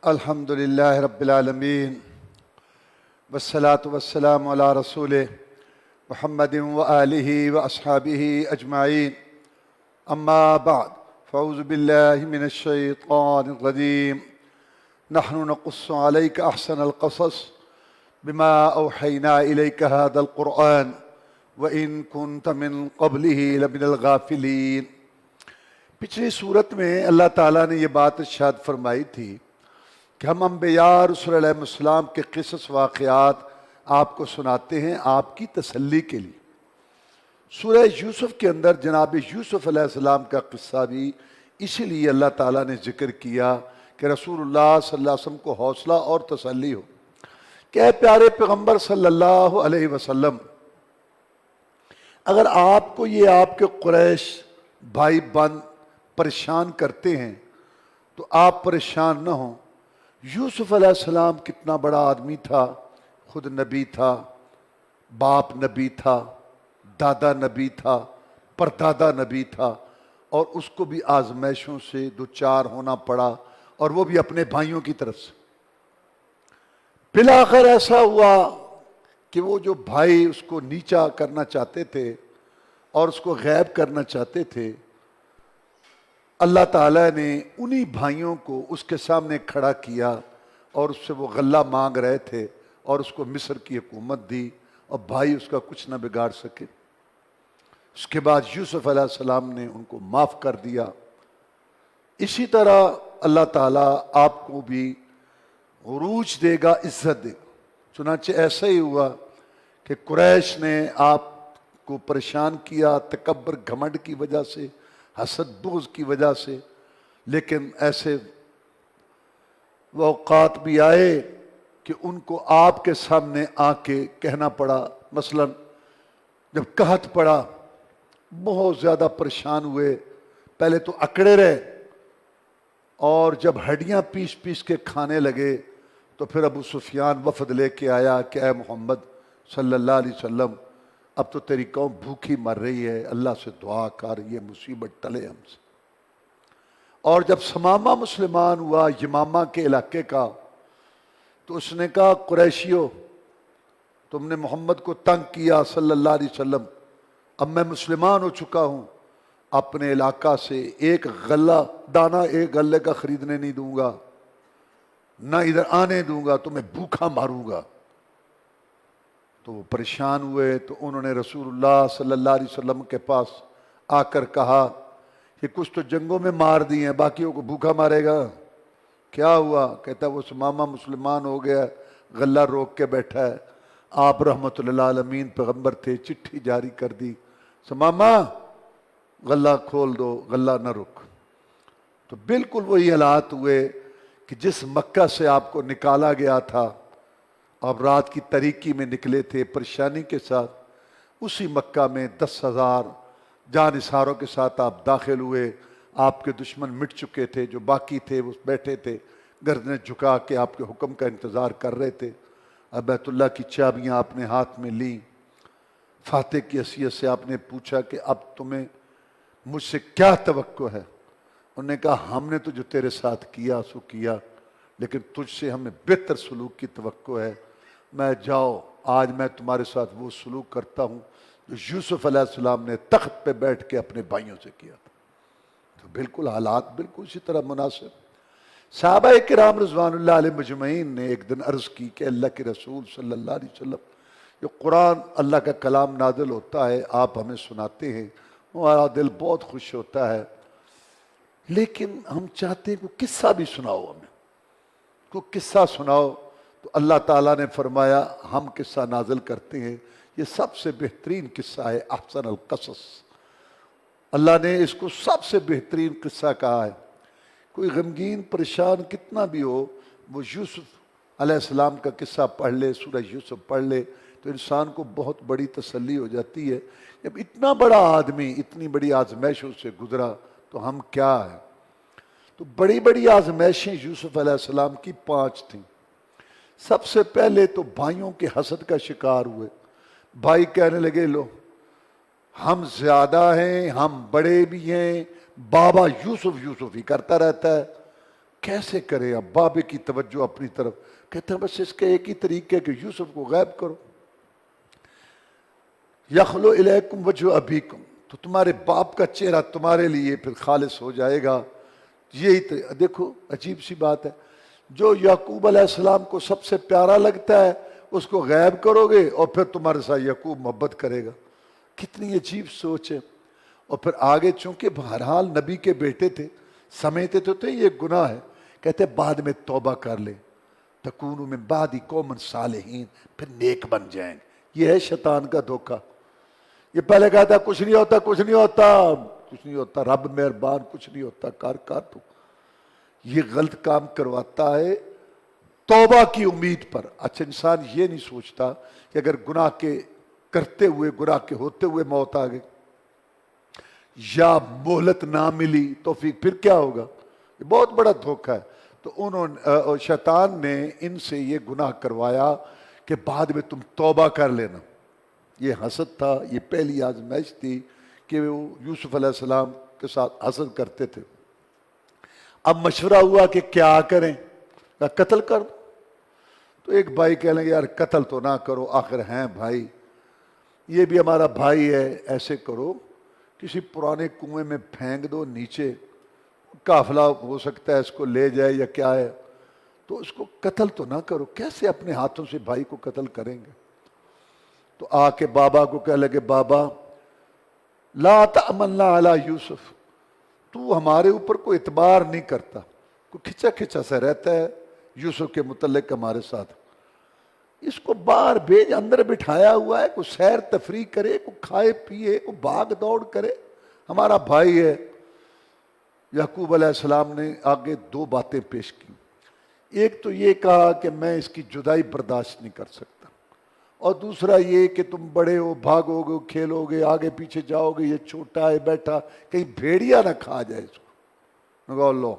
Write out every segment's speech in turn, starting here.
الحمد للہ رب العالمین والصلاة والسلام علی رسول محمد وآلہ واصحابہ اجمعین اما بعد فاعوذ باللہ من الشیطان الرجیم نحن نقص علیک احسن القصص بما اوحینا الیک هذا القرآن وإن كنت من قبلہ لمن الغافلین۔ پچھلی صورت میں اللہ تعالیٰ نے یہ بات ارشاد فرمائی تھی کہ ہم انبیاء رسول علیہ السلام کے قصص واقعات آپ کو سناتے ہیں آپ کی تسلی کے لیے۔ سورہ یوسف کے اندر جناب یوسف علیہ السلام کا قصہ بھی اسی لیے اللہ تعالیٰ نے ذکر کیا کہ رسول اللہ صلی اللہ علیہ وسلم کو حوصلہ اور تسلی ہو کہ اے پیارے پیغمبر صلی اللہ علیہ وسلم، اگر آپ کو یہ آپ کے قریش بھائی بند پریشان کرتے ہیں تو آپ پریشان نہ ہوں۔ یوسف علیہ السلام کتنا بڑا آدمی تھا، خود نبی تھا، باپ نبی تھا، دادا نبی تھا، پردادا نبی تھا، اور اس کو بھی آزمائشوں سے دوچار ہونا پڑا، اور وہ بھی اپنے بھائیوں کی طرف سے۔ بالآخر ایسا ہوا کہ وہ جو بھائی اس کو نیچا کرنا چاہتے تھے اور اس کو غائب کرنا چاہتے تھے، اللہ تعالیٰ نے انہی بھائیوں کو اس کے سامنے کھڑا کیا اور اس سے وہ غلہ مانگ رہے تھے اور اس کو مصر کی حکومت دی، اور بھائی اس کا کچھ نہ بگاڑ سکے۔ اس کے بعد یوسف علیہ السلام نے ان کو معاف کر دیا۔ اسی طرح اللہ تعالیٰ آپ کو بھی عروج دے گا، عزت دے گا۔ چنانچہ ایسا ہی ہوا کہ قریش نے آپ کو پریشان کیا تکبر گھمنڈ کی وجہ سے، حسد بغض کی وجہ سے، لیکن ایسے وہ اوقات بھی آئے کہ ان کو آپ کے سامنے آ کے کہنا پڑا۔ مثلا جب قحط پڑا، بہت زیادہ پریشان ہوئے، پہلے تو اکڑے رہے، اور جب ہڈیاں پیس پیس کے کھانے لگے تو پھر ابو سفیان وفد لے کے آیا کہ اے محمد صلی اللہ علیہ وسلم، اب تو تیری قوم بھوکی مر رہی ہے، اللہ سے دعا کر یہ مصیبت ٹلے ہم سے۔ اور جب سمامہ مسلمان ہوا یمامہ کے علاقے کا، تو اس نے کہا قریشیو، تم نے محمد کو تنگ کیا صلی اللہ علیہ وسلم، اب میں مسلمان ہو چکا ہوں، اپنے علاقہ سے ایک غلہ دانہ ایک غلے کا خریدنے نہیں دوں گا، نہ ادھر آنے دوں گا، تمہیں بھوکا ماروں گا۔ تو وہ پریشان ہوئے، تو انہوں نے رسول اللہ صلی اللہ علیہ وسلم کے پاس آ کر کہا کہ کچھ تو جنگوں میں مار دی ہیں، باقیوں کو بھوکا مارے گا؟ کیا ہوا؟ کہتا وہ سمامہ مسلمان ہو گیا، غلہ روک کے بیٹھا ہے۔ آپ رحمت اللہ عالمین پیغمبر تھے، چٹھی جاری کر دی، سمامہ غلہ کھول دو، غلہ نہ رک۔ تو بالکل وہی حالات ہوئے کہ جس مکہ سے آپ کو نکالا گیا تھا، آپ رات کی تاریکی میں نکلے تھے پریشانی کے ساتھ، اسی مکہ میں 10,000 جانثاروں کے ساتھ آپ داخل ہوئے۔ آپ کے دشمن مٹ چکے تھے، جو باقی تھے وہ بیٹھے تھے گردنیں جھکا کے آپ کے حکم کا انتظار کر رہے تھے۔ اب بیت اللہ کی چابیاں آپ نے ہاتھ میں لیں، فاتح کی حیثیت سے آپ نے پوچھا کہ اب تمہیں مجھ سے کیا توقع ہے؟ انہوں نے کہا ہم نے تو جو تیرے ساتھ کیا سو کیا، لیکن تجھ سے ہمیں بہتر سلوک کی توقع ہے۔ میں جاؤ، آج میں تمہارے ساتھ وہ سلوک کرتا ہوں جو یوسف علیہ السلام نے تخت پہ بیٹھ کے اپنے بھائیوں سے کیا تھا۔ تو بالکل حالات بالکل اسی طرح مناسب۔ صحابہ کرام رضوان اللہ علیہ مجمعین نے ایک دن عرض کی کہ اللہ کے رسول صلی اللہ علیہ وسلم، جو قرآن اللہ کا کلام نازل ہوتا ہے، آپ ہمیں سناتے ہیں، ہمارا دل بہت خوش ہوتا ہے، لیکن ہم چاہتے ہیں کہ قصہ بھی سناؤ، ہمیں کوئی قصہ سناؤ۔ تو اللہ تعالیٰ نے فرمایا ہم قصہ نازل کرتے ہیں، یہ سب سے بہترین قصہ ہے، احسن القصص۔ اللہ نے اس کو سب سے بہترین قصہ کہا ہے۔ کوئی غمگین پریشان کتنا بھی ہو، وہ یوسف علیہ السلام کا قصہ پڑھ لے، سورہ یوسف پڑھ لے، تو انسان کو بہت بڑی تسلی ہو جاتی ہے۔ جب اتنا بڑا آدمی اتنی بڑی آزمائشوں سے گزرا تو ہم کیا ہیں؟ تو بڑی بڑی آزمائشیں یوسف علیہ السلام کی 5 تھیں۔ سب سے پہلے تو بھائیوں کے حسد کا شکار ہوئے۔ بھائی کہنے لگے لو ہم زیادہ ہیں، ہم بڑے بھی ہیں، بابا یوسف ہی کرتا رہتا ہے، کیسے کرے اب بابے کی توجہ اپنی طرف؟ کہتے ہیں بس اس کے ایک ہی طریقے ہے کہ یوسف کو غائب کرو. یخلو الیکم وجہ ابیکم، تو تمہارے باپ کا چہرہ تمہارے لیے پھر خالص ہو جائے گا. یہی دیکھو عجیب سی بات ہے، جو یعقوب علیہ السلام کو سب سے پیارا لگتا ہے اس کو غائب کرو گے اور پھر تمہارے ساتھ یعقوب محبت کرے گا. کتنی عجیب سوچ ہے. اور پھر آگے چونکہ بہرحال نبی کے بیٹے تھے، سمجھتے تو تھے یہ گناہ ہے، کہتے بعد میں توبہ کر لیں، تکونوا من بعد قوما صالحین، پھر نیک بن جائیں گے. یہ ہے شیطان کا دھوکہ. یہ پہلے کہتا ہے کچھ نہیں ہوتا، کچھ نہیں ہوتا، کچھ نہیں ہوتا، رب مہربان، کچھ نہیں ہوتا، کر تو. یہ غلط کام کرواتا ہے توبہ کی امید پر. اچھا انسان یہ نہیں سوچتا کہ اگر گناہ کے کرتے ہوئے، گناہ کے ہوتے ہوئے موت آ گئی یا مہلت نہ ملی تو پھر کیا ہوگا؟ یہ بہت بڑا دھوکہ ہے. تو انہوں نے شیطان نے ان سے یہ گناہ کروایا کہ بعد میں تم توبہ کر لینا. یہ حسد تھا، یہ پہلی آزمائش تھی کہ وہ یوسف علیہ السلام کے ساتھ حسد کرتے تھے. اب مشورہ ہوا کہ کیا کریں، قتل کر دو. تو ایک بھائی کہہ لیں گے یار قتل تو نہ کرو، آخر ہیں بھائی، یہ بھی ہمارا بھائی ہے، ایسے کرو کسی پرانے کنویں میں پھینک دو نیچے، قافلہ ہو سکتا ہے اس کو لے جائے یا کیا ہے، تو اس کو قتل تو نہ کرو. کیسے اپنے ہاتھوں سے بھائی کو قتل کریں گے؟ تو آ کے بابا کو کہہ لگے بابا لا تأمنا علی یوسف، تو ہمارے اوپر کوئی اعتبار نہیں کرتا، کوئی کھچا کھچا سا رہتا ہے یوسف کے متعلق ہمارے ساتھ. اس کو باہر بھیج، اندر بٹھایا ہوا ہے، کوئی سیر تفریح کرے، کوئی کھائے پیے، کوئی بھاگ دوڑ کرے، ہمارا بھائی ہے. یعقوب علیہ السلام نے آگے دو باتیں پیش کی. ایک تو یہ کہا کہ میں اس کی جدائی برداشت نہیں کر سکتا، اور دوسرا یہ کہ تم بڑے ہو، بھاگو گے، کھیلو گے، آگے پیچھے جاؤ گے، یہ چھوٹا ہے بیٹھا، کہیں بھیڑیا نہ کھا جائے اس کو. اللہ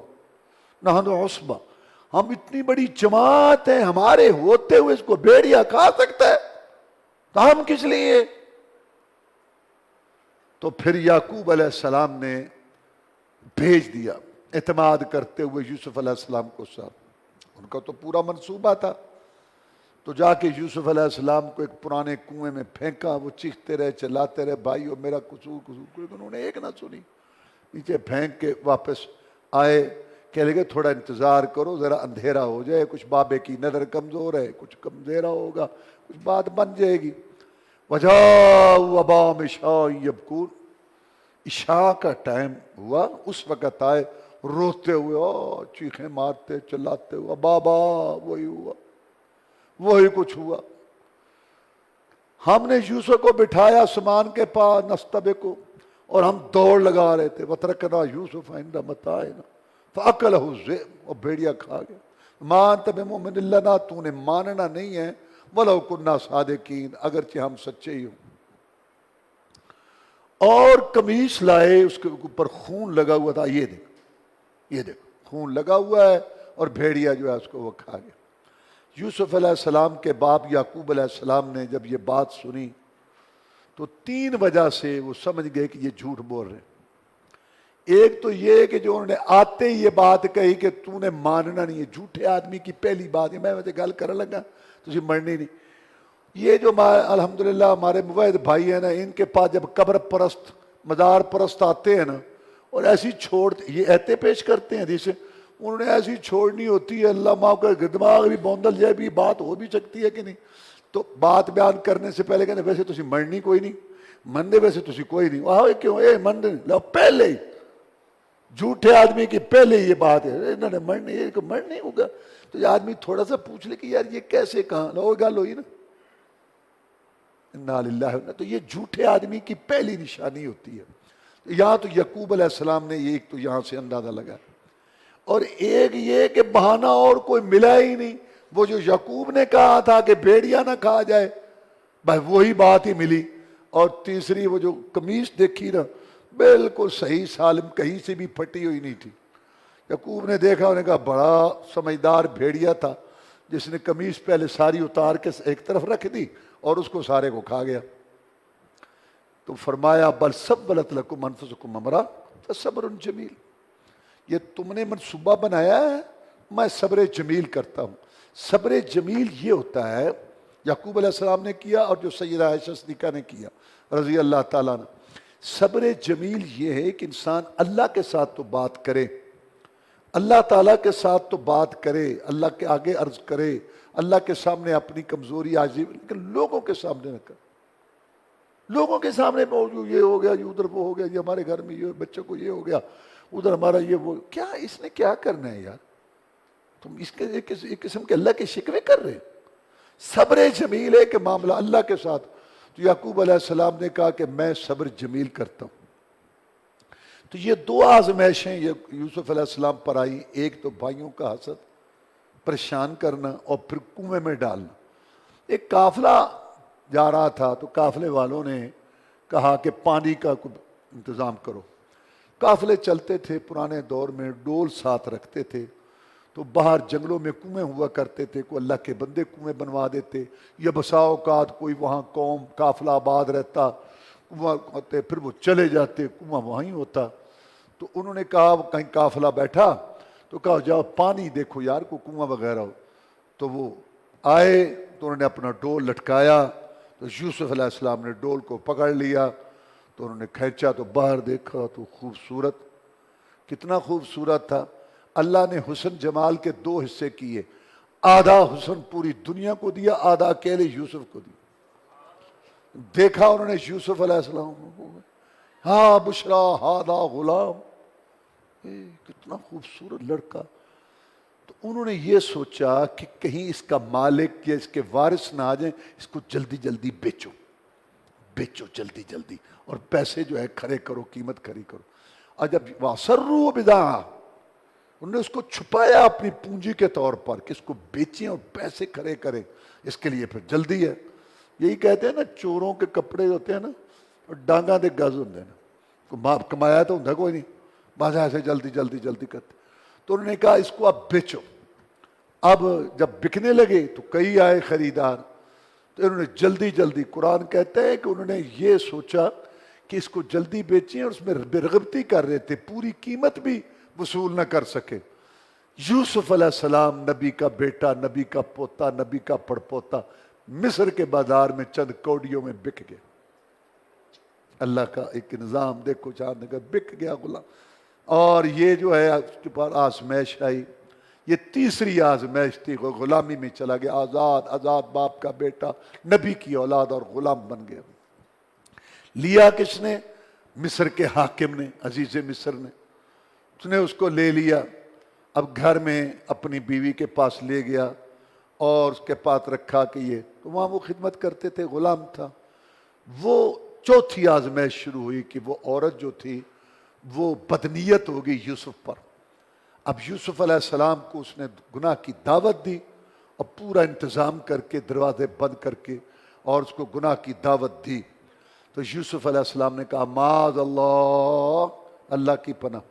نحن عصبہ، ہم اتنی بڑی جماعت ہیں، ہمارے ہوتے ہوئے اس کو بھیڑیا کھا سکتا ہے تو ہم کس لیے؟ تو پھر یعقوب علیہ السلام نے بھیج دیا اعتماد کرتے ہوئے یوسف علیہ السلام کو ساتھ. ان کا تو پورا منصوبہ تھا. تو جا کے یوسف علیہ السلام کو ایک پرانے کنویں میں پھینکا. وہ چیختے رہے، چلاتے رہے، بھائیو میرا قصور، انہوں نے ایک نہ سنی. نیچے پھینک کے واپس آئے، کہہ لگے تھوڑا انتظار کرو، ذرا اندھیرا ہو جائے، کچھ بابے کی نظر کمزور ہے، کچھ اندھیرا ہوگا، کچھ بات بن جائے گی. وجاءوا اباهم عشاء یبکون، عشاء کا ٹائم ہوا، اس وقت آئے روتے ہوئے، چیخیں مارتے چلاتے ہوئے، بابا. وہی ہوا، وہی کچھ ہوا. ہم نے یوسف کو بٹھایا سمان کے پاس نستبے کو، اور ہم دوڑ لگا رہے تھے. وترکنا یوسف عند متاعنا فاکلہ الذئب، اور بھیڑیا کھا گیا. ما انت بمؤمن لنا، تو نے ماننا نہیں ہے، ولو کنا صادقین، اگرچہ ہم سچے ہی ہوں. اور قمیص لائے، اس کے اوپر خون لگا ہوا تھا. یہ دیکھ، یہ دیکھ، خون لگا ہوا ہے، اور بھیڑیا جو ہے اس کو وہ کھا گیا. یوسف علیہ السلام کے باپ یعقوب علیہ السلام نے جب یہ بات سنی تو 3 وجہ سے وہ سمجھ گئے کہ یہ جھوٹ بول رہے ہیں. ایک تو یہ کہ جو انہوں نے آتے ہی یہ بات کہی کہ تو نے ماننا نہیں ہے. جھوٹے آدمی کی پہلی بات ہے، میں ویسے گل کرنے لگا تسی مرنی نہیں. یہ جو الحمدللہ ہمارے موحد بھائی ہیں نا، ان کے پاس جب قبر پرست، مزار پرست آتے ہیں نا، اور ایسی چھوڑتے، یہ ایتے پیش کرتے ہیں حدیث، انہوں نے ایسی چھوڑنی ہوتی ہے، اللہ معاف کر، دماغ بھی بوندل جائے، بھی بات ہو بھی سکتی ہے کہ نہیں. تو بات بیان کرنے سے پہلے کہنے ویسے تسی مرنی کوئی نہیں، مندے ویسے تسی کوئی نہیں. آہو کیوں اے مندے لو، پہلے ہی جھوٹے آدمی کی پہلے یہ بات ہے، انہوں نے مرنے، یہ کہ مر نہیں ہوگا. تو یہ آدمی تھوڑا سا پوچھ لے کہ یار یہ کیسے کہاں، لو گل ہوئی نا. انا للہ. تو یہ جھوٹے آدمی کی پہلی نشانی ہوتی ہے. یہاں تو یعقوب علیہ السلام نے یہ ایک تو یہاں سے اندازہ لگا، اور ایک یہ کہ بہانہ اور کوئی ملا ہی نہیں. وہ جو یعقوب نے کہا تھا کہ بھیڑیا نہ کھا جائے، بھائی وہی بات ہی ملی. اور تیسری وہ جو قمیص دیکھی نا، بالکل صحیح سالم، کہیں سے بھی پھٹی ہوئی نہیں تھی. یعقوب نے دیکھا، انہوں نے کہا بڑا سمجھدار بھیڑیا تھا جس نے قمیص پہلے ساری اتار کے ایک طرف رکھ دی اور اس کو سارے کو کھا گیا. تو فرمایا بل سولت لکم انفسکم امرا فصبر جمیل. یہ تم نے منصوبہ بنایا ہے، میں صبر جمیل کرتا ہوں۔ صبر جمیل یہ ہوتا ہے، یعقوب علیہ السلام نے کیا اور جو سیدہ عائشہ صدیقہ نے کیا رضی اللہ تعالیٰ عنہ۔ صبر جمیل یہ ہے کہ انسان اللہ کے ساتھ تو بات کرے، اللہ تعالیٰ کے ساتھ تو بات کرے، اللہ کے آگے عرض کرے، اللہ کے سامنے اپنی کمزوری عاجزی، لیکن لوگوں کے سامنے نہ کرے۔ لوگوں کے سامنے یہ ہو گیا، یہ ادھر وہ ہو گیا، یہ ہمارے گھر میں یہ بچوں کو یہ ہو گیا، ادھر ہمارا یہ وہ، کیا اس نے کیا کرنا ہے یار؟ تم اس کے ایک قسم کے اللہ کے شکوے کر رہے۔ صبر جمیل ہے کہ معاملہ اللہ کے ساتھ۔ تو یعقوب علیہ السلام نے کہا کہ میں صبر جمیل کرتا ہوں۔ تو یہ دو آزمائشیں یوسف علیہ السلام پر آئی، ایک تو بھائیوں کا حسد، پریشان کرنا، اور پھر کنویں میں ڈالنا۔ ایک قافلہ جا رہا تھا تو قافلے والوں نے کہا کہ پانی کا انتظام کرو۔ قافلے چلتے تھے، پرانے دور میں ڈول ساتھ رکھتے تھے، تو باہر جنگلوں میں کنویں ہوا کرتے تھے، کوئی اللہ کے بندے کنویں بنوا دیتے، یا بسا اوقات کوئی وہاں قوم قافلہ آباد رہتا، کنواں ہوتے، پھر وہ چلے جاتے، کنواں وہیں ہوتا۔ تو انہوں نے کہا کہیں قافلہ بیٹھا تو کہا جاؤ پانی دیکھو یار، کوئی کنواں وغیرہ ہو۔ تو وہ آئے تو انہوں نے اپنا ڈول لٹکایا، تو یوسف علیہ السلام نے ڈول کو پکڑ لیا، تو انہوں نے کھینچا تو باہر دیکھا تو خوبصورت، کتنا خوبصورت تھا۔ اللہ نے حسن جمال کے دو حصے کیے، آدھا حسن پوری دنیا کو دیا، آدھا اکیلے یوسف کو دیا۔ دیکھا انہوں نے یوسف علیہ السلام کو، ہاں بشرا ہاذا غلام، کتنا خوبصورت لڑکا۔ تو انہوں نے یہ سوچا کہ کہیں اس کا مالک یا اس کے وارث نہ آ جائیں، اس کو جلدی جلدی بیچو، بیچو جلدی جلدی، اور پیسے جو ہے کھڑے کرو، قیمت کھڑی کرو۔ اور جب وَأَسَرُّوا بِضَاعَةً، انہوں نے اس کو چھپایا اپنی پونجی کے طور پر کہ اس کو بیچیں اور پیسے کھڑے کریں، اس کے لیے پھر جلدی ہے۔ یہی کہتے ہیں نا، چوروں کے کپڑے ہوتے ہیں نا، ڈانگاں دے گز ہوتے ہیں نا، کمایا تو ہوتا کوئی نہیں، بس ایسے جلدی جلدی جلدی کرتے۔ تو انہوں نے کہا اس کو اب بیچو۔ اب جب بکنے لگے تو کئی آئے خریدار، تو انہوں نے جلدی جلدی، قرآن کہتا ہے کہ انہوں نے یہ سوچا کہ اس کو جلدی بیچیں، اور اس میں بے کر رہے تھے، پوری قیمت بھی وصول نہ کر سکے۔ یوسف علیہ السلام نبی کا بیٹا، نبی کا پوتا، نبی کا پڑپوتا، مصر کے بازار میں چند کوڑیوں میں بک گئے۔ اللہ کا ایک نظام دیکھو، چاند کا بک گیا غلام۔ اور یہ جو ہے اس کے پاس آزمائش آئی، یہ تیسری آزمائش تھی، وہ غلامی میں چلا گیا، آزاد باپ کا بیٹا، نبی کی اولاد، اور غلام بن گیا۔ لیا کس نے؟ مصر کے حاکم نے، عزیز مصر نے، اس نے اس کو لے لیا۔ اب گھر میں اپنی بیوی کے پاس لے گیا اور اس کے پاس رکھا کہ یہ، تو وہاں وہ خدمت کرتے تھے، غلام تھا۔ وہ چوتھی آزمائش شروع ہوئی کہ وہ عورت جو تھی وہ بدنیت ہو گئی یوسف پر۔ اب یوسف علیہ السلام کو اس نے گناہ کی دعوت دی، اور پورا انتظام کر کے، دروازے بند کر کے، اور اس کو گناہ کی دعوت دی۔ تو یوسف علیہ السلام نے کہا معاذ اللہ، اللہ کی پناہ،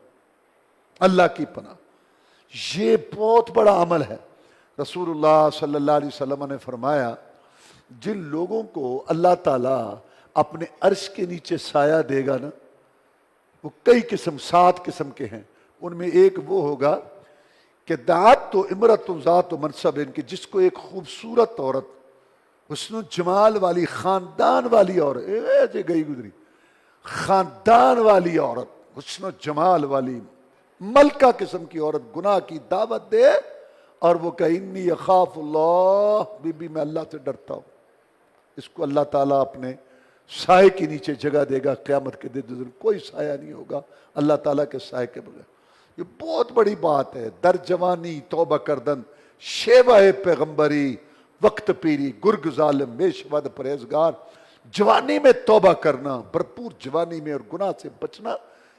اللہ کی پناہ۔ یہ بہت بڑا عمل ہے۔ رسول اللہ صلی اللہ علیہ وسلم نے فرمایا، جن لوگوں کو اللہ تعالیٰ اپنے عرش کے نیچے سایہ دے گا نا، وہ کئی قسم، 7 قسم کے ہیں۔ ان میں ایک وہ ہوگا کہ دعت تو امرت ذات و منصب، ان کی جس کو ایک خوبصورت عورت، حسن و جمال والی، خاندان والی عورت، ایسے گئی گزری خاندان والی عورت، حسن و جمال والی ملکہ قسم کی عورت گناہ کی دعوت دے، اور وہ کہ انی اخاف اللہ، بی بی میں اللہ سے ڈرتا ہوں، اس کو اللہ تعالیٰ اپنے سائے کے نیچے جگہ دے گا قیامت کے دن، کوئی سایہ نہیں ہوگا اللہ تعالیٰ کے سائے کے بغیر۔ یہ بہت بڑی بات ہے۔ در جوانی توبہ کردن، شیوہ پیغمبری، وقت پیری گرگ ظالم میں شود پرہیزگار۔ جوانی میں توبہ کرنا، بھرپور جوانی میں، اور گناہ سے بچنا،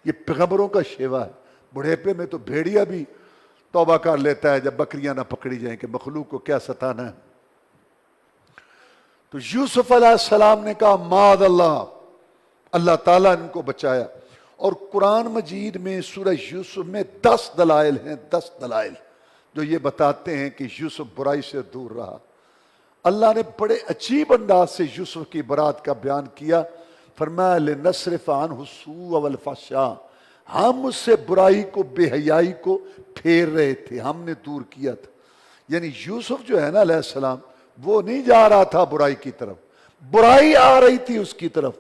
یہ پیغمبروں کا شیوہ ہے۔ بڑھیپے میں تو بھیڑیا بھی توبہ کر لیتا ہے جب بکریاں نہ پکڑی جائیں کہ مخلوق کو کیا ستانا ہے۔ تو یوسف علیہ السلام نے کہا معاذ اللہ، اللہ تعالیٰ نے ان کو بچایا۔ اور قرآن مجید میں سورہ یوسف میں 10 دلائل ہیں، 10 دلائل جو یہ بتاتے ہیں کہ یوسف برائی سے دور رہا۔ اللہ نے بڑے عجیب انداز سے یوسف کی برات کا بیان کیا۔ فرمایا لِنَصْرِفَ عَنْهُ السُّوءَ وَالْفَحْشَاءَ، ہم اس سے برائی کو، بے حیائی کو پھیر رہے تھے، ہم نے دور کیا تھا. یعنی یوسف جو ہے نا علیہ السلام، وہ نہیں جا رہا تھا برائی کی طرف، برائی آ رہی تھی اس کی طرف،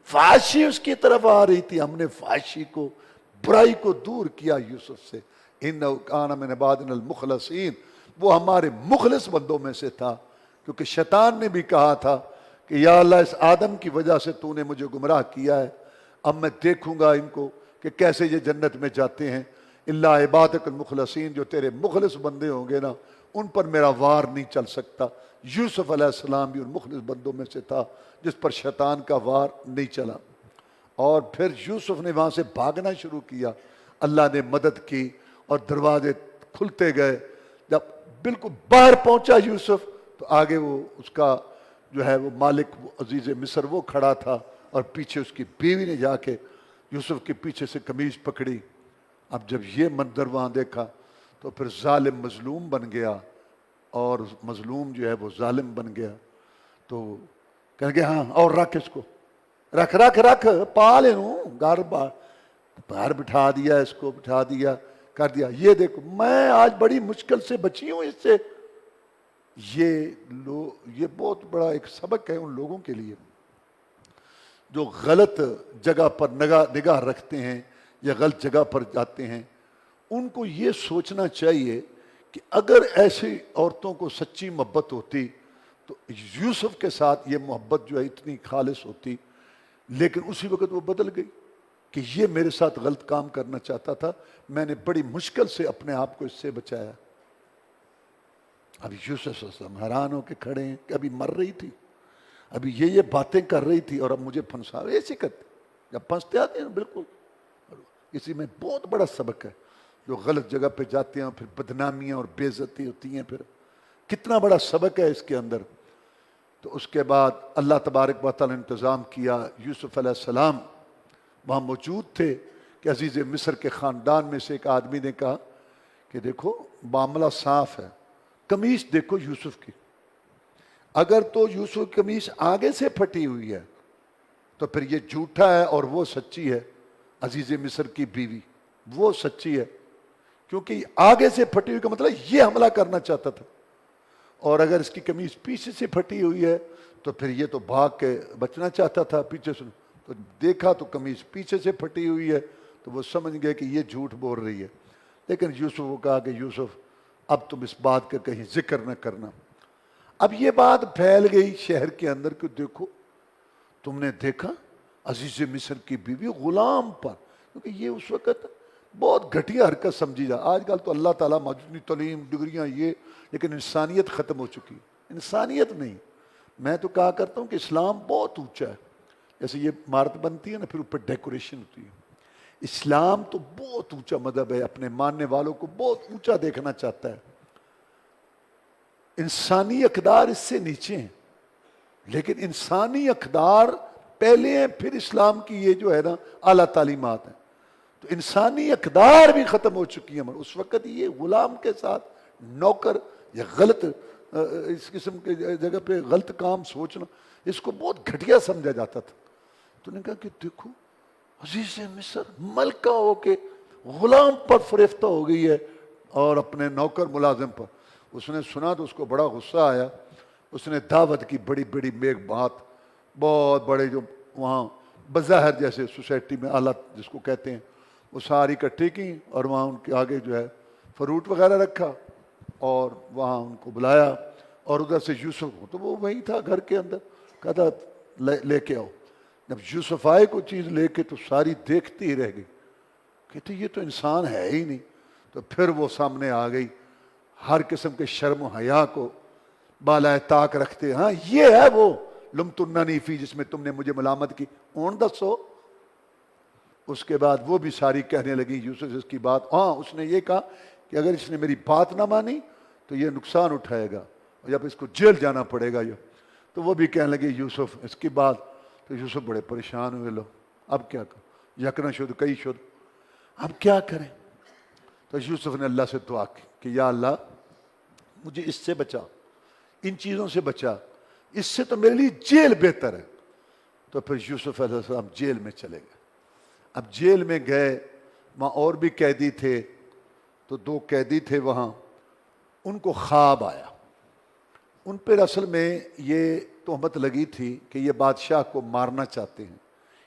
فحاشی اس کی طرف آ رہی تھی. ہم نے فحاشی کو، برائی کو دور کیا یوسف سے. انہ کان من عبادنا المخلصین، وہ ہمارے مخلص بندوں میں سے تھا. کیونکہ شیطان نے بھی کہا تھا کہ یا اللہ اس آدم کی وجہ سے تو نے مجھے گمراہ کیا ہے، اب میں دیکھوں گا ان کو کہ کیسے یہ جنت میں جاتے ہیں. اللہ عبادک المخلصین، جو تیرے مخلص بندے ہوں گے نا ان پر میرا وار نہیں چل سکتا. یوسف علیہ السلام بھی ان مخلص بندوں میں سے تھا جس پر شیطان کا وار نہیں چلا. اور پھر یوسف نے وہاں سے بھاگنا شروع کیا، اللہ نے مدد کی اور دروازے کھلتے گئے. جب بالکل باہر پہنچا یوسف تو آگے وہ اس کا جو ہے وہ مالک، وہ عزیز مصر، وہ کھڑا تھا اور پیچھے اس کی بیوی نے جا کے یوسف کے پیچھے سے قمیض پکڑی. اب جب یہ منظر وہاں دیکھا تو پھر ظالم مظلوم بن گیا اور مظلوم جو ہے وہ ظالم بن گیا. تو کہنے گے ہاں اور رکھ اس کو، رکھ رکھ رکھ پا لے گھر باہر بٹھا دیا، اس کو بٹھا دیا، کر دیا. یہ دیکھو میں آج بڑی مشکل سے بچی ہوں اس سے. یہ بہت بڑا ایک سبق ہے ان لوگوں کے لیے جو غلط جگہ پر نگاہ رکھتے ہیں یا غلط جگہ پر جاتے ہیں. ان کو یہ سوچنا چاہیے کہ اگر ایسی عورتوں کو سچی محبت ہوتی تو یوسف کے ساتھ یہ محبت جو ہے اتنی خالص ہوتی. لیکن اسی وقت وہ بدل گئی کہ یہ میرے ساتھ غلط کام کرنا چاہتا تھا، میں نے بڑی مشکل سے اپنے آپ کو اس سے بچایا. اب یوسف صلی اللہ علیہ وسلم حیران ہو کے کھڑے ہیں کہ ابھی مر رہی تھی، ابھی یہ باتیں کر رہی تھی اور اب مجھے پھنسا. ایسی کرتے جب پھنستے آتے ہیں بالکل. اسی میں بہت بڑا سبق ہے. جو غلط جگہ پہ جاتے ہیں پھر بدنامیاں اور بے عزتی ہوتی ہیں، پھر کتنا بڑا سبق ہے اس کے اندر. تو اس کے بعد اللہ تبارک و تعالیٰ نے انتظام کیا. یوسف علیہ السلام وہاں موجود تھے کہ عزیز مصر کے خاندان میں سے ایک آدمی نے کہا کہ دیکھو معاملہ صاف ہے، قمیص دیکھو یوسف کی، اگر تو یوسف کی قمیص آگے سے پھٹی ہوئی ہے تو پھر یہ جھوٹا ہے اور وہ سچی ہے. عزیز مصر کی بیوی وہ سچی ہے، کیونکہ آگے سے پھٹی ہوئی کا مطلب یہ حملہ کرنا چاہتا تھا. اور اگر اس کی قمیص پیچھے سے پھٹی ہوئی ہے تو پھر یہ تو بھاگ کے بچنا چاہتا تھا پیچھے سے. تو دیکھا تو قمیص پیچھے سے پھٹی ہوئی ہے تو وہ سمجھ گئے کہ یہ جھوٹ بول رہی ہے. لیکن یوسف کو کہا کہ یوسف اب تم اس بات کا کہیں ذکر نہ کرنا. اب یہ بات پھیل گئی شہر کے اندر کہ دیکھو تم نے دیکھا عزیز مصر کی بیوی غلام پر، کیونکہ یہ اس وقت بہت گھٹیا حرکت سمجھی جا. آج کل تو اللہ تعالیٰ موجودی تعلیم ڈگریاں یہ، لیکن انسانیت ختم ہو چکی. انسانیت نہیں. میں تو کہا کرتا ہوں کہ اسلام بہت اونچا ہے. جیسے یہ عمارت بنتی ہے نا پھر اوپر ڈیکوریشن ہوتی ہے. اسلام تو بہت اونچا مذہب ہے، اپنے ماننے والوں کو بہت اونچا دیکھنا چاہتا ہے. انسانی اقدار اس سے نیچے ہیں، لیکن انسانی اقدار پہلے ہیں، پھر اسلام کی یہ جو ہے نا اعلیٰ تعلیمات ہیں. تو انسانی اقدار بھی ختم ہو چکی ہیں. اس وقت یہ غلام کے ساتھ نوکر یا غلط اس قسم کے جگہ پہ غلط کام سوچنا، اس کو بہت گھٹیا سمجھا جاتا تھا. تو نے کہا کہ دیکھو عزیز مصر ملکہ ہو کے غلام پر فریفتہ ہو گئی ہے اور اپنے نوکر ملازم پر. اس نے سنا تو اس کو بڑا غصہ آیا. اس نے دعوت کی بڑی بڑی میک بات، بہت بڑے جو وہاں بظاہر جیسے سوسائٹی میں آلات جس کو کہتے ہیں وہ ساری اکٹھی کی اور وہاں ان کے آگے جو ہے فروٹ وغیرہ رکھا اور وہاں ان کو بلایا. اور ادھر سے یوسف کو تو وہ وہیں تھا گھر کے اندر، کہا لے کے آؤ. جب یوسف آئے کوئی چیز لے کے تو ساری دیکھتی ہی رہ گئی، کہتے یہ تو انسان ہے ہی نہیں. تو پھر وہ سامنے آ گئی ہر قسم کے شرم و حیا کو بالائے طاق رکھتے. ہاں یہ ہے وہ لمتننی فی جس میں تم نے مجھے ملامت کی، اون دسو. اس کے بعد وہ بھی ساری کہنے لگی یوسف اس کی بات. ہاں اس نے یہ کہا کہ اگر اس نے میری بات نہ مانی تو یہ نقصان اٹھائے گا اور جب اس کو جیل جانا پڑے گا یہ. تو وہ بھی کہنے لگے یوسف اس کی بات. تو یوسف بڑے پریشان ہوئے، لو اب کیا کریں، یکنا شد کئی شد، اب کیا کریں. تو یوسف نے اللہ سے دعا کی کہ یا اللہ مجھے اس سے بچا، ان چیزوں سے بچا، اس سے تو میرے لیے جیل بہتر ہے. تو پھر یوسف علیہ السلام جیل میں چلے گئے. اب جیل میں گئے وہاں اور بھی قیدی تھے، تو 2 قیدی تھے وہاں، ان کو خواب آیا. ان پر اصل میں یہ تہمت لگی تھی کہ یہ بادشاہ کو مارنا چاہتے ہیں.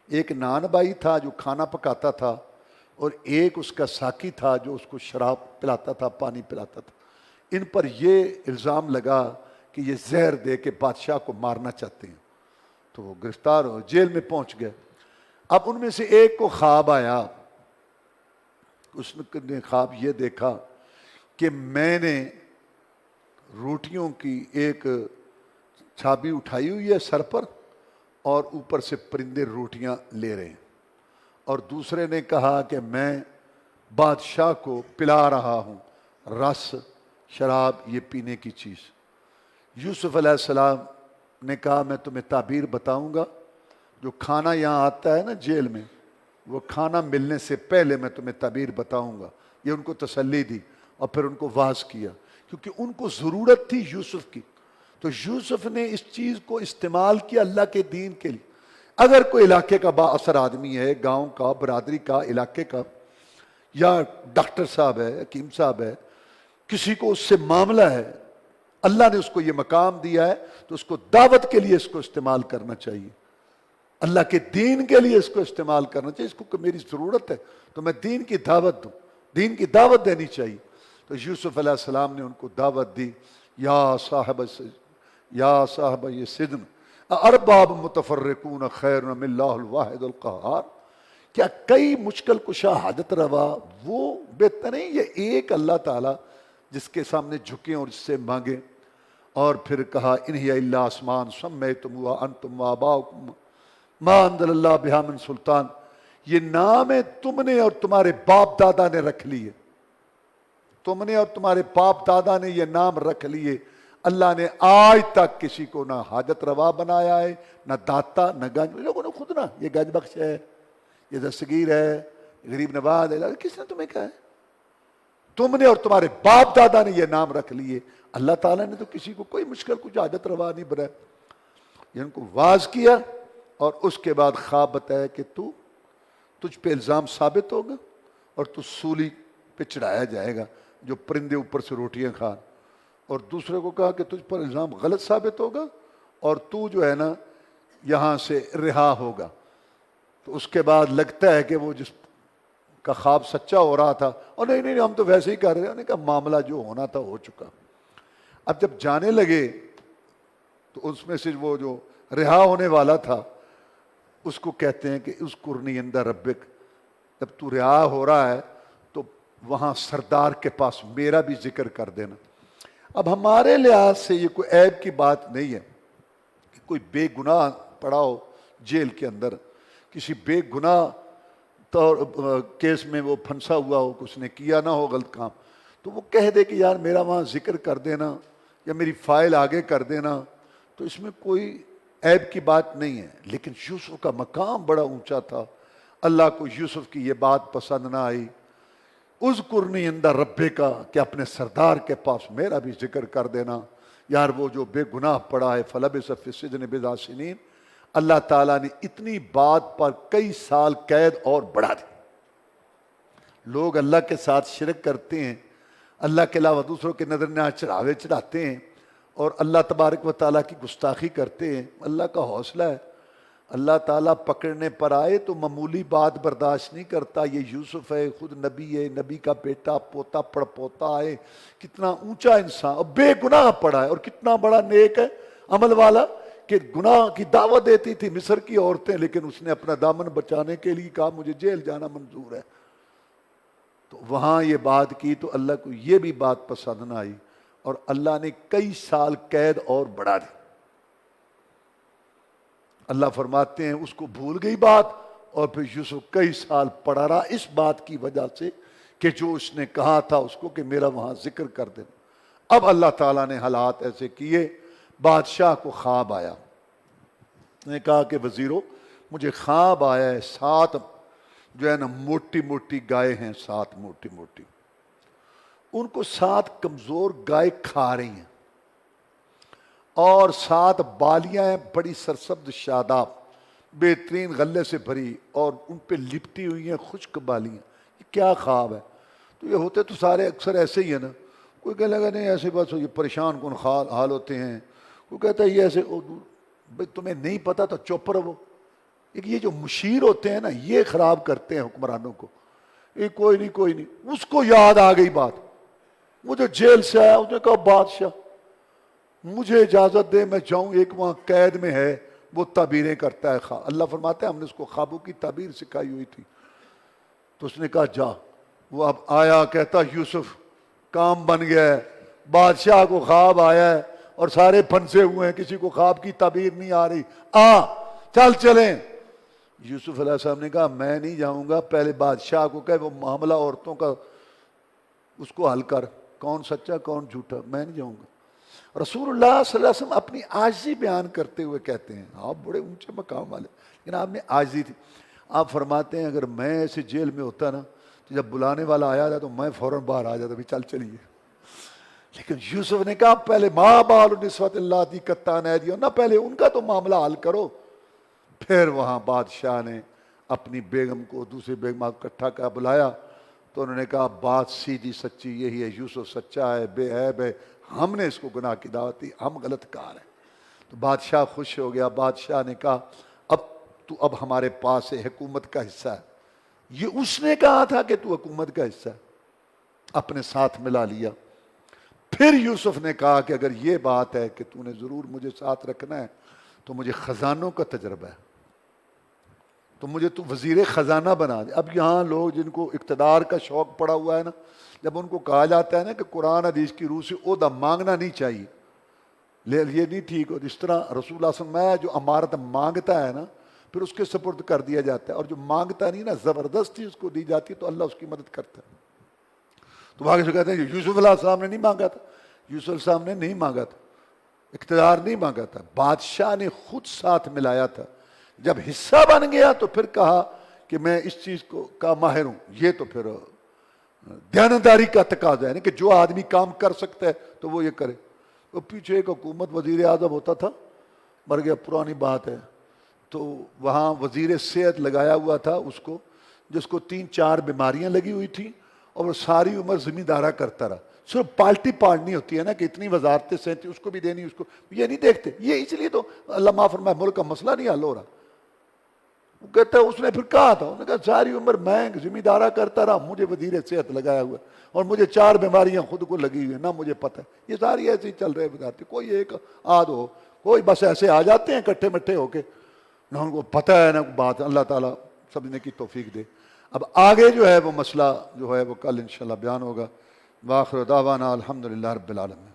ایک نان بھائی تھا جو کھانا پکاتا تھا، اور ایک اس کا ساقی تھا جو اس کو شراب پلاتا تھا، پانی پلاتا تھا. ان پر یہ الزام لگا کہ یہ زہر دے کے بادشاہ کو مارنا چاہتے ہیں. تو وہ گرفتار ہو جیل میں پہنچ گئے. اب ان میں سے ایک کو خواب آیا. اس نے خواب یہ دیکھا کہ میں نے روٹیوں کی ایک چھابی اٹھائی ہوئی ہے سر پر، اور اوپر سے پرندے روٹیاں لے رہے ہیں. اور دوسرے نے کہا کہ میں بادشاہ کو پلا رہا ہوں رس، شراب، یہ پینے کی چیز. یوسف علیہ السلام نے کہا میں تمہیں تعبیر بتاؤں گا. جو کھانا یہاں آتا ہے نا جیل میں، وہ کھانا ملنے سے پہلے میں تمہیں تعبیر بتاؤں گا. یہ ان کو تسلی دی اور پھر ان کو واعظ کیا، کیونکہ ان کو ضرورت تھی یوسف کی. تو یوسف نے اس چیز کو استعمال کیا اللہ کے دین کے لیے. اگر کوئی علاقے کا با اثر آدمی ہے، گاؤں کا، برادری کا، علاقے کا، یا ڈاکٹر صاحب ہے، حکیم صاحب ہے، کسی کو اس سے معاملہ ہے، اللہ نے اس کو یہ مقام دیا ہے، تو اس کو دعوت کے لیے اس کو استعمال کرنا چاہیے، اللہ کے دین کے لیے اس کو استعمال کرنا چاہیے. اس کو کہ میری ضرورت ہے تو میں دین کی دعوت دوں، دین کی دعوت دینی چاہیے. تو یوسف علیہ السلام نے ان کو دعوت دی. یا صاحب یہ سجن ارباب متفرقون خیر من اللہ الواحد القہار. کیا کئی مشکل کشا حاجت روا وہ بہتر نہیں، یہ ایک اللہ تعالیٰ جس کے سامنے جھکیں اور اس سے مانگیں. اور پھر کہا انہی الا اسمان سمیتم انتم وآباؤکم ما انزل اللہ بہا من سلطان. یہ نام ہے تم نے اور تمہارے باپ دادا نے رکھ لیے، تم نے اور تمہارے باپ دادا نے یہ نام رکھ لیے. اللہ نے آج تک کسی کو نہ حاجت روا بنایا ہے، نہ داتا، نہ گنج. لوگوں نے خود نا یہ گنج بخش ہے، یہ دستگیر ہے، غریب نواز ہے. کس نے تمہیں کہا ہے؟ تم نے اور تمہارے باپ دادا نے یہ نام رکھ لیے. اللہ تعالیٰ نے تو کسی کو کوئی مشکل کچھ حاجت روا نہیں بنایا. ان کو واعظ کیا اور اس کے بعد خواب بتایا کہ تجھ پہ الزام ثابت ہوگا اور تو سولی پہ چڑھایا جائے گا جو پرندے اوپر سے روٹیاں کھا. اور دوسرے کو کہا کہ تجھ پر الزام غلط ثابت ہوگا اور تو جو ہے نا یہاں سے رہا ہوگا. تو اس کے بعد لگتا ہے کہ وہ جس کا خواب سچا ہو رہا تھا، اور نہیں ہم تو ویسے ہی کر رہے ہیں. انہوں نے کہا معاملہ جو ہونا تھا ہو چکا. اب جب جانے لگے تو اس میں سے وہ جو رہا ہونے والا تھا اس کو کہتے ہیں کہ اس قرنی عند ربک، جب تو رہا ہو رہا ہے تو وہاں سردار کے پاس میرا بھی ذکر کر دینا. اب ہمارے لحاظ سے یہ کوئی عیب کی بات نہیں ہے کہ کوئی بے گناہ پڑا ہو جیل کے اندر، کسی بے گناہ کیس میں وہ پھنسا ہوا ہو، کچھ نے کیا نہ ہو غلط کام، تو وہ کہہ دے کہ یار میرا وہاں ذکر کر دینا یا میری فائل آگے کر دینا، تو اس میں کوئی عیب کی بات نہیں ہے. لیکن یوسف کا مقام بڑا اونچا تھا. اللہ کو یوسف کی یہ بات پسند نہ آئی. اذکرنی عند ربک کا کہ اپنے سردار کے پاس میرا بھی ذکر کر دینا. یار وہ جو بے گناہ پڑا ہے فلبث فی السجن بضع سنین، اللہ تعالیٰ نے اتنی بات پر کئی سال قید اور بڑھا دی. لوگ اللہ کے ساتھ شرک کرتے ہیں، اللہ کے علاوہ دوسروں کے نظر نہ چڑھاوے چڑھاتے ہیں اور اللہ تبارک و تعالیٰ کی گستاخی کرتے ہیں. اللہ کا حوصلہ ہے، اللہ تعالیٰ پکڑنے پر آئے تو معمولی بات برداشت نہیں کرتا. یہ یوسف ہے، خود نبی ہے، نبی کا بیٹا، پوتا پڑ پوتا ہے، کتنا اونچا انسان اور بے گناہ پڑا ہے، اور کتنا بڑا نیک ہے، عمل والا، کہ گناہ کی دعوت دیتی تھی مصر کی عورتیں، لیکن اس نے اپنا دامن بچانے کے لیے کہا مجھے جیل جانا منظور ہے. تو وہاں یہ بات کی تو اللہ کو یہ بھی بات پسند نہ آئی اور اللہ نے کئی سال قید اور بڑھا دی. اللہ فرماتے ہیں اس کو بھول گئی بات اور پھر یوسف کئی سال پڑا رہا اس بات کی وجہ سے کہ جو اس نے کہا تھا اس کو کہ میرا وہاں ذکر کر دینا. اب اللہ تعالیٰ نے حالات ایسے کیے، بادشاہ کو خواب آیا. نے کہا کہ وزیرو مجھے خواب آیا ہے 7 جو ہے نا موٹی موٹی گائے ہیں، 7 موٹی موٹی، ان کو 7 کمزور گائے کھا رہی ہیں اور 7 بالیاں ہیں بڑی سرسبز شاداب بہترین غلے سے بھری اور ان پہ لپٹی ہوئی ہیں خشک بالیاں. یہ کیا خواب ہے؟ تو یہ ہوتے تو سارے اکثر ایسے ہی ہیں نا. کوئی کہنے لگا نہیں ایسے بس یہ پریشان کن حال ہوتے ہیں. کوئی کہتا ہے یہ ایسے. بھائی تمہیں نہیں پتا تو چپ رہو. یہ جو مشیر ہوتے ہیں نا یہ خراب کرتے ہیں حکمرانوں کو. یہ کوئی نہیں. اس کو یاد آ گئی بات. وہ جو جیل سے آیا اس نے کہا بادشاہ مجھے اجازت دے میں جاؤں. ایک وہاں قید میں ہے وہ تعبیریں کرتا ہے. اللہ فرماتا ہے ہم نے اس کو خوابوں کی تعبیر سکھائی ہوئی تھی. تو اس نے کہا جا. وہ اب آیا کہتا یوسف کام بن گیا ہے. بادشاہ کو خواب آیا ہے اور سارے پھنسے ہوئے ہیں, کسی کو خواب کی تعبیر نہیں آ رہی. چل چلیں. یوسف علیہ السلام نے کہا میں نہیں جاؤں گا, پہلے بادشاہ کو کہے وہ معاملہ عورتوں کا اس کو حل کر, کون سچا کون جھوٹا, میں نہیں جاؤں گا. رسول اللہ صلی اللہ علیہ وسلم اپنی عاجزی بیان کرتے ہوئے کہتے ہیں, آپ بڑے اونچے مقام والے, لیکن آپ نے عاجزی تھی. آپ فرماتے ہیں اگر میں ایسے جیل میں ہوتا نا تو جب بلانے والا آیا تھا تو میں فوراً باہر آ جاتا بھی چل چلیے. لیکن یوسف نے کہا پہلے ماں بال نسوت اللہ دی کتان ہے دیا نا, پہلے ان کا تو معاملہ حل کرو. پھر وہاں بادشاہ نے اپنی بیگم کو دوسری بیگم کو اکٹھا کر بلایا تو انہوں نے کہا بات سیدھی سچی یہی ہے, یوسف سچا ہے, بے عیب ہے, ہم نے اس کو گناہ کی دعوت دی, ہم غلط کار ہیں. تو بادشاہ خوش ہو گیا. بادشاہ نے کہا اب ہمارے پاس ہے, حکومت کا حصہ ہے. یہ اس نے کہا تھا کہ تو حکومت کا حصہ ہے, اپنے ساتھ ملا لیا. پھر یوسف نے کہا کہ اگر یہ بات ہے کہ تو نے ضرور مجھے ساتھ رکھنا ہے تو مجھے خزانوں کا تجربہ ہے, تو مجھے تو وزیر خزانہ بنا دے. اب یہاں لوگ جن کو اقتدار کا شوق پڑا ہوا ہے نا, جب ان کو کہا جاتا ہے نا کہ قرآن حدیث کی روح سے عہدہ مانگنا نہیں چاہیے, یہ نہیں ٹھیک ہو. جس طرح رسول اللہ صلی اللہ علیہ وسلم جو امارت مانگتا ہے نا پھر اس کے سپرد کر دیا جاتا ہے, اور جو مانگتا نہیں نا زبردستی اس کو دی جاتی ہے تو اللہ اس کی مدد کرتا ہے. تو آگے سے کہتے ہیں یوسف علیہ السلام نے نہیں مانگا تھا. یوسف علیہ السلام نے نہیں مانگا تھا, اقتدار نہیں مانگا تھا, بادشاہ نے خود ساتھ ملایا تھا. جب حصہ بن گیا تو پھر کہا کہ میں اس چیز کو کا ماہر ہوں. یہ تو پھر دیانتداری کا تقاضا ہے نا کہ جو آدمی کام کر سکتا ہے تو وہ یہ کرے. تو پیچھے ایک حکومت وزیر اعظم ہوتا تھا, مر گیا, پرانی بات ہے. تو وہاں وزیر صحت لگایا ہوا تھا اس کو, جس کو 3-4 بیماریاں لگی ہوئی تھیں اور وہ ساری عمر زمیندارہ کرتا رہا. صرف پالٹی پاڑنی ہوتی ہے نا کہ اتنی وزارتیں سینتی اس کو بھی دینی, اس کو یہ نہیں دیکھتے. یہ اس لیے تو اللہ معاف فرمائے ملک کا مسئلہ نہیں حل ہو رہا. وہ کہتا ہے اس نے پھر کہا تھا, انہوں نے کہا ساری عمر میں زمیندارہ کرتا رہا, مجھے وزیر صحت لگایا ہوا اور مجھے 4 بیماریاں خود کو لگی ہوئی, نہ مجھے پتہ ہے. یہ ساری ایسے ہی چل رہے وزارتیں, کوئی ایک آدھ ہو, کوئی بس ایسے آ جاتے ہیں کٹھے مٹھے ہو کے, نہ ان کو پتہ ہے نہ بات. اللہ تعالیٰ سمجھنے کی توفیق دے. اب آگے جو ہے وہ مسئلہ جو ہے وہ کل انشاءاللہ بیان ہوگا. وآخر دعوانا الحمدللہ رب العالمین.